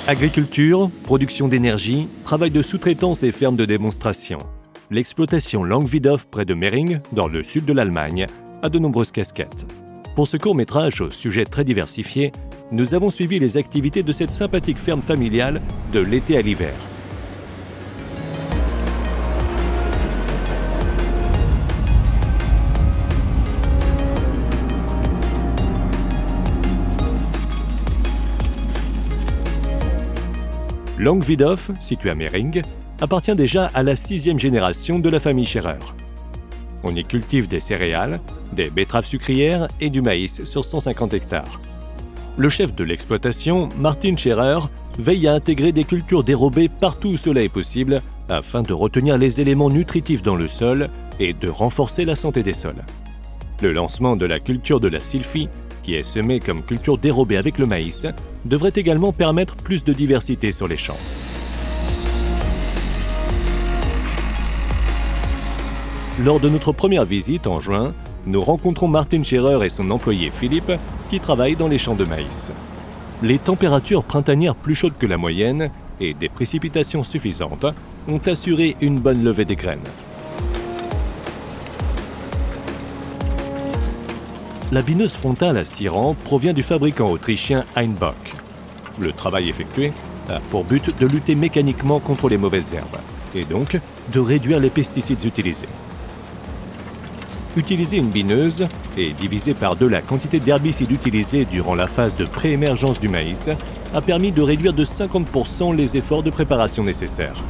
Agriculture, production d'énergie, travail de sous-traitance et ferme de démonstration. L'exploitation Langwidhof près de Mering, dans le sud de l'Allemagne, a de nombreuses casquettes. Pour ce court-métrage au sujet très diversifié, nous avons suivi les activités de cette sympathique ferme familiale de l'été à l'hiver. Langwidhof, situé à Mering, appartient déjà à la 6e génération de la famille Scherer. On y cultive des céréales, des betteraves sucrières et du maïs sur 150 hectares. Le chef de l'exploitation, Martin Scherer, veille à intégrer des cultures dérobées partout où cela est possible afin de retenir les éléments nutritifs dans le sol et de renforcer la santé des sols. Le lancement de la culture de la sylphie, qui est semée comme culture dérobée avec le maïs, devrait également permettre plus de diversité sur les champs. Lors de notre première visite en juin, nous rencontrons Martin Scherer et son employé Philippe qui travaillent dans les champs de maïs. Les températures printanières plus chaudes que la moyenne et des précipitations suffisantes ont assuré une bonne levée des graines. La bineuse frontale à 6 rangs provient du fabricant autrichien Heinbock. Le travail effectué a pour but de lutter mécaniquement contre les mauvaises herbes et donc de réduire les pesticides utilisés. Utiliser une bineuse et diviser par 2 la quantité d'herbicides utilisés durant la phase de pré-émergence du maïs a permis de réduire de 50% les efforts de préparation nécessaires.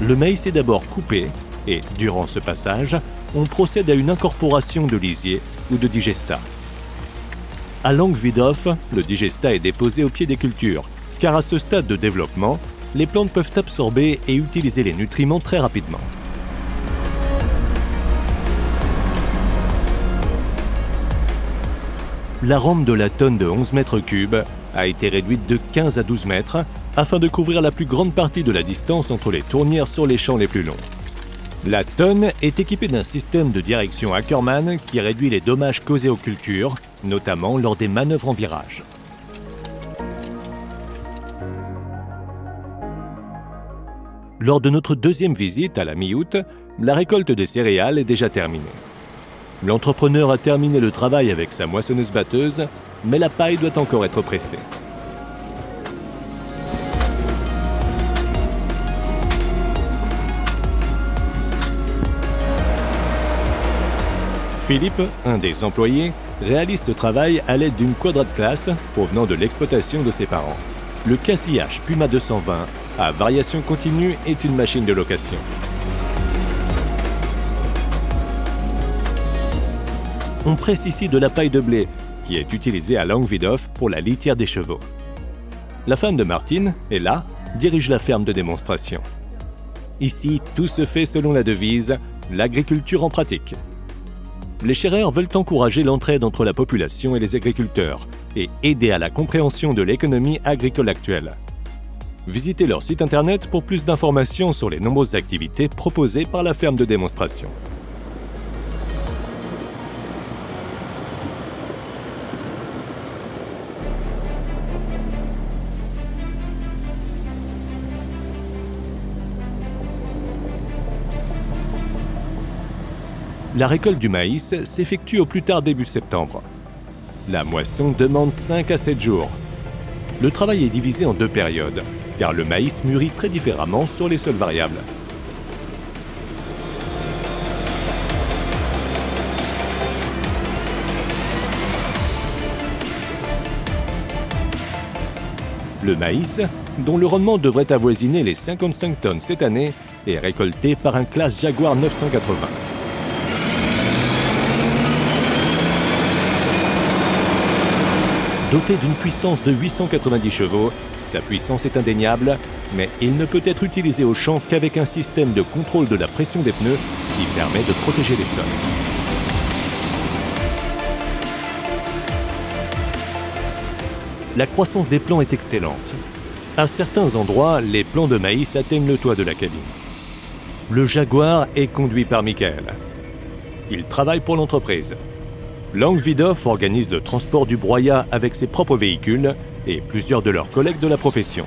Le maïs est d'abord coupé et, durant ce passage, on procède à une incorporation de lisier ou de digestat. À Langwidhof, le digestat est déposé au pied des cultures, car à ce stade de développement, les plantes peuvent absorber et utiliser les nutriments très rapidement. La rampe de la tonne de 11 mètres cubes a été réduite de 15 à 12 mètres afin de couvrir la plus grande partie de la distance entre les tournières sur les champs les plus longs. La tonne est équipée d'un système de direction Ackermann qui réduit les dommages causés aux cultures, notamment lors des manœuvres en virage. Lors de notre deuxième visite à la mi-août, la récolte des céréales est déjà terminée. L'entrepreneur a terminé le travail avec sa moissonneuse-batteuse, mais la paille doit encore être pressée. Philippe, un des employés, réalise ce travail à l'aide d'une quadrate classe provenant de l'exploitation de ses parents. Le Casillage Puma 220 à variation continue est une machine de location. On presse ici de la paille de blé qui est utilisée à Langwidhof pour la litière des chevaux. La femme de Martin, Ella, dirige la ferme de démonstration. Ici, tout se fait selon la devise « l'agriculture en pratique ». Les Scherer veulent encourager l'entraide entre la population et les agriculteurs et aider à la compréhension de l'économie agricole actuelle. Visitez leur site internet pour plus d'informations sur les nombreuses activités proposées par la ferme de démonstration. La récolte du maïs s'effectue au plus tard début septembre. La moisson demande 5 à 7 jours. Le travail est divisé en 2 périodes, car le maïs mûrit très différemment sur les sols variables. Le maïs, dont le rendement devrait avoisiner les 55 tonnes cette année, est récolté par un classe Jaguar 980. Doté d'une puissance de 890 chevaux, sa puissance est indéniable, mais il ne peut être utilisé au champ qu'avec un système de contrôle de la pression des pneus qui permet de protéger les sols. La croissance des plants est excellente. À certains endroits, les plants de maïs atteignent le toit de la cabine. Le Jaguar est conduit par Michael. Il travaille pour l'entreprise. Languedof organise le transport du broyat avec ses propres véhicules et plusieurs de leurs collègues de la profession.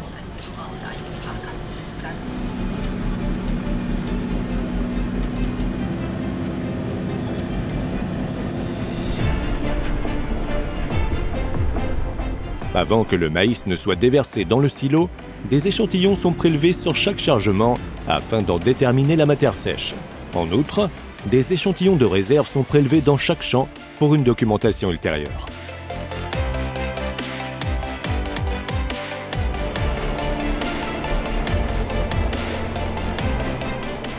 Avant que le maïs ne soit déversé dans le silo, des échantillons sont prélevés sur chaque chargement afin d'en déterminer la matière sèche. En outre, des échantillons de réserve sont prélevés dans chaque champ pour une documentation ultérieure.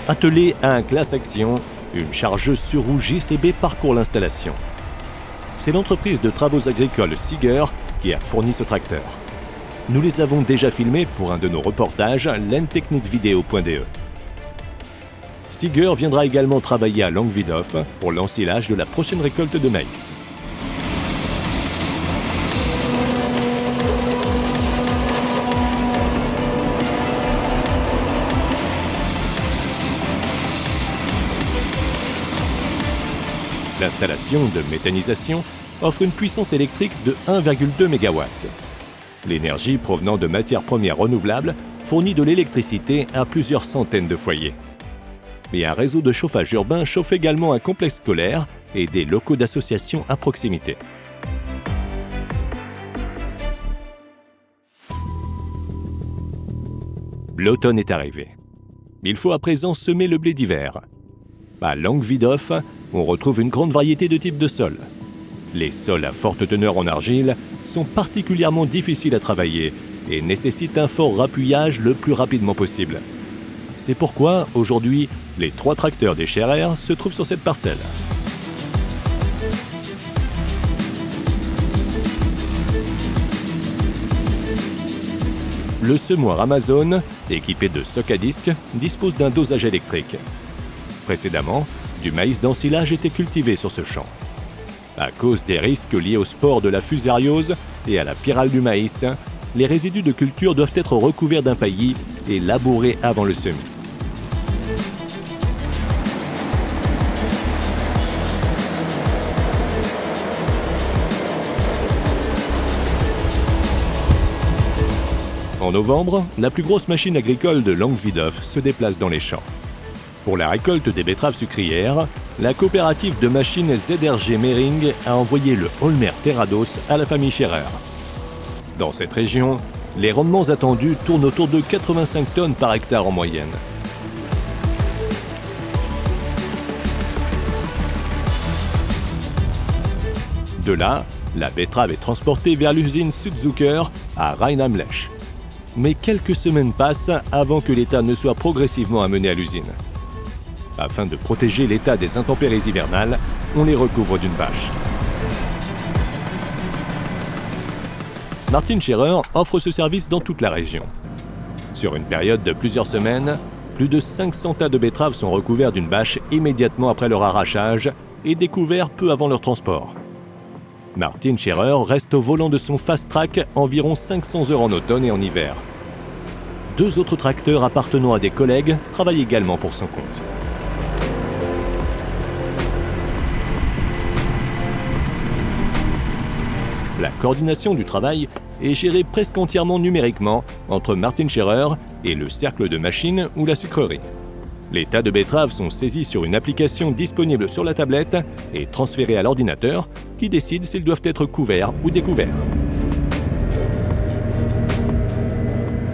Attelée à un classe action, une chargeuse sur roue JCB parcourt l'installation. C'est l'entreprise de travaux agricoles Seeger qui a fourni ce tracteur. Nous les avons déjà filmés pour un de nos reportages lentechnicvideo.de. Seeger viendra également travailler à Languedof pour l'ensilage de la prochaine récolte de maïs. L'installation de méthanisation offre une puissance électrique de 1,2 MW. L'énergie provenant de matières premières renouvelables fournit de l'électricité à plusieurs centaines de foyers. Et un réseau de chauffage urbain chauffe également un complexe scolaire et des locaux d'associations à proximité. L'automne est arrivé. Il faut à présent semer le blé d'hiver. À Languedof, on retrouve une grande variété de types de sols. Les sols à forte teneur en argile sont particulièrement difficiles à travailler et nécessitent un fort rappuyage le plus rapidement possible. C'est pourquoi, aujourd'hui, les 3 tracteurs des Scherer se trouvent sur cette parcelle. Le semoir Amazon, équipé de socs à disque, dispose d'un dosage électrique. Précédemment, du maïs d'ensilage était cultivé sur ce champ. À cause des risques liés au spore de la fusariose et à la pyrale du maïs, les résidus de culture doivent être recouverts d'un paillis et labourés avant le semis. En novembre, la plus grosse machine agricole de Languedof se déplace dans les champs. Pour la récolte des betteraves sucrières, la coopérative de machines ZRG Mering a envoyé le Holmer Terrados à la famille Scherer. Dans cette région, les rendements attendus tournent autour de 85 tonnes par hectare en moyenne. De là, la betterave est transportée vers l'usine Südzucker à Rhein-am-Lech. Mais quelques semaines passent avant que l'état ne soit progressivement amené à l'usine. Afin de protéger l'état des intempéries hivernales, on les recouvre d'une bâche. Martin Scherer offre ce service dans toute la région. Sur une période de plusieurs semaines, plus de 500 tas de betteraves sont recouverts d'une bâche immédiatement après leur arrachage et découverts peu avant leur transport. Martin Scherer reste au volant de son Fast Track environ 500 heures en automne et en hiver. 2 autres tracteurs appartenant à des collègues travaillent également pour son compte. La coordination du travail est gérée presque entièrement numériquement entre Martin Scherer et le cercle de machines ou la sucrerie. Les tas de betteraves sont saisis sur une application disponible sur la tablette et transférés à l'ordinateur qui décide s'ils doivent être couverts ou découverts.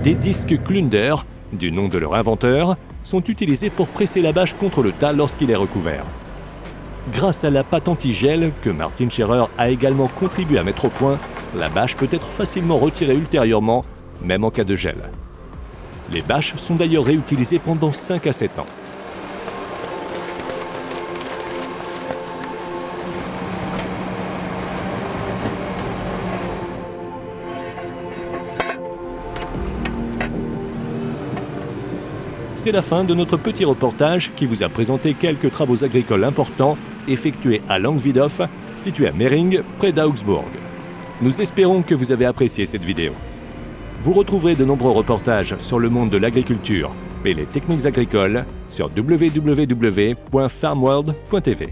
Des disques Klunder, du nom de leur inventeur, sont utilisés pour presser la bâche contre le tas lorsqu'il est recouvert. Grâce à la pâte anti-gel que Martin Scherer a également contribué à mettre au point, la bâche peut être facilement retirée ultérieurement, même en cas de gel. Les bâches sont d'ailleurs réutilisées pendant 5 à 7 ans. C'est la fin de notre petit reportage qui vous a présenté quelques travaux agricoles importants effectués à Languedof, situé à Mering, près d'Augsbourg. Nous espérons que vous avez apprécié cette vidéo. Vous retrouverez de nombreux reportages sur le monde de l'agriculture et les techniques agricoles sur www.farmworld.tv.